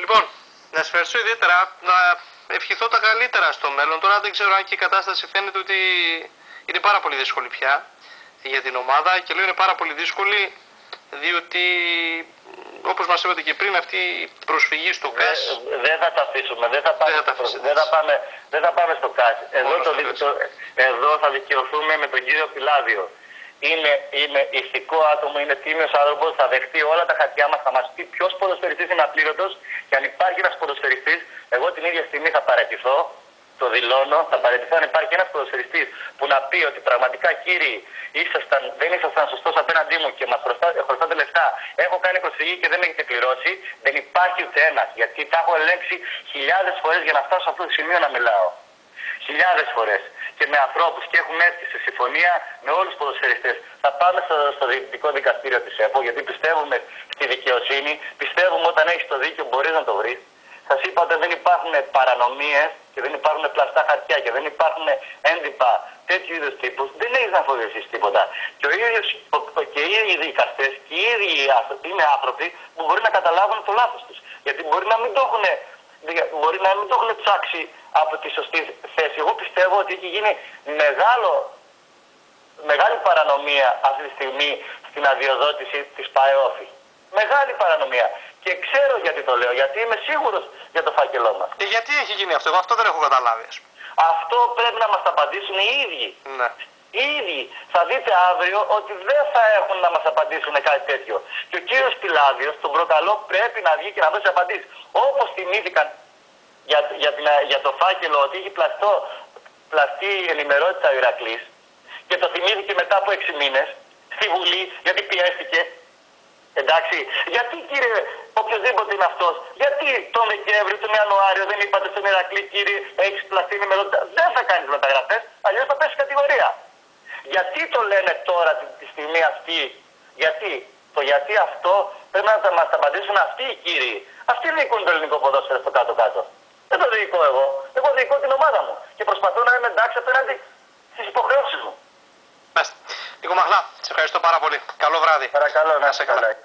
Λοιπόν, να σας ευχαριστώ ιδιαίτερα, να ευχηθώ τα καλύτερα στο μέλλον. Τώρα δεν ξέρω αν και η κατάσταση φαίνεται ότι είναι πάρα πολύ δύσκολη πια για την ομάδα και λέω είναι πάρα πολύ δύσκολη διότι όπως μας είπατε και πριν αυτή η προσφυγή στο ΚΑΣ... Δεν θα τα αφήσουμε, δεν θα πάμε στο ΚΑΣ. Εδώ θα δικαιωθούμε με τον κύριο Πιλάδιο. Είναι ηθικό άτομο, είναι τίμιος άνθρωπος, θα δεχτεί όλα τα χαρτιά μας, θα μας πει ποιος ποδοσφαιριστής είναι απλήρωτος και αν υπάρχει ένας ποδοσφαιριστής, εγώ την ίδια στιγμή θα παραιτηθώ, το δηλώνω, θα παραιτηθώ αν υπάρχει ένας ποδοσφαιριστής που να πει ότι πραγματικά κύριοι δεν ήσασταν σωστός απέναντί μου και μας χρωστάτε λεφτά, έχω κάνει προσφυγή και δεν με έχετε πληρώσει, δεν υπάρχει ούτε ένας, γιατί τα έχω ελέγξει χιλιάδες φορές για να φτάσω σε αυτό το σημείο να μιλάω. Χιλιάδες φορές. Και με ανθρώπους και έχουμε έρθει σε συμφωνία με όλους τους ποδοσφαιριστές. Θα πάμε στο Διοικητικό Δικαστήριο της ΕΠΟ γιατί πιστεύουμε στη δικαιοσύνη, πιστεύουμε όταν έχεις το δίκιο μπορείς να το βρεις. Σας είπα ότι δεν υπάρχουν παρανομίες και δεν υπάρχουν πλαστά χαρτιά και δεν υπάρχουν έντυπα τέτοιου είδους τύπους. Δεν έχεις να φοβηθείς τίποτα. Και οι ίδιοι δικαστές και οι ίδιοι είναι άνθρωποι που μπορεί να καταλάβουν το λάθος τους. Γιατί μπορεί να μην το έχουν ψάξει από τη σωστή θέση. Εγώ πιστεύω ότι έχει γίνει μεγάλη παρανομία αυτή τη στιγμή στην αδειοδότηση της ΠΑΕΟΦΗ. Μεγάλη παρανομία. Και ξέρω γιατί το λέω, γιατί είμαι σίγουρος για το φάκελό μας. Και γιατί έχει γίνει αυτό, εγώ αυτό δεν έχω καταλάβει. Αυτό πρέπει να μας απαντήσουν οι ίδιοι. Ναι. Οι ίδιοι. Θα δείτε αύριο ότι δεν θα έχουν να μας απαντήσουν κάτι τέτοιο. Και ο κύριος Πιλάδιος, τον προκαλώ, πρέπει να βγει και να δώσει απαντήσεις. Όπως θυμήθηκαν για το φάκελο ότι είχε πλαστεί η ενημερότητα ο Ηρακλής και το θυμήθηκε μετά από 6 μήνες στη Βουλή γιατί πιέστηκε. Εντάξει, γιατί κύριε οποιοδήποτε είναι αυτός, γιατί τον Δεκέμβριο, τον Ιανουάριο δεν είπατε στον Ηρακλή κύριε έχεις πλαστεί ενημερότητα, δεν θα κάνεις μεταγραφές, αλλιώς θα πέσει κατηγορία. Γιατί το λένε τώρα τη στιγμή αυτή, γιατί αυτό πρέπει να μας απαντήσουν αυτοί οι κύριοι. Αυτοί διοικούν το ελληνικό ποδόσφαιρο στο κάτω-κάτω. Δεν το διοικώ εγώ. Εγώ διοικώ την ομάδα μου και προσπαθώ να είμαι εντάξει απέναντι στις υποχρεώσεις μου. Νίκο Μαχλά, σε ευχαριστώ πάρα πολύ. Καλό βράδυ. Παρακαλώ, να είσαι καλά.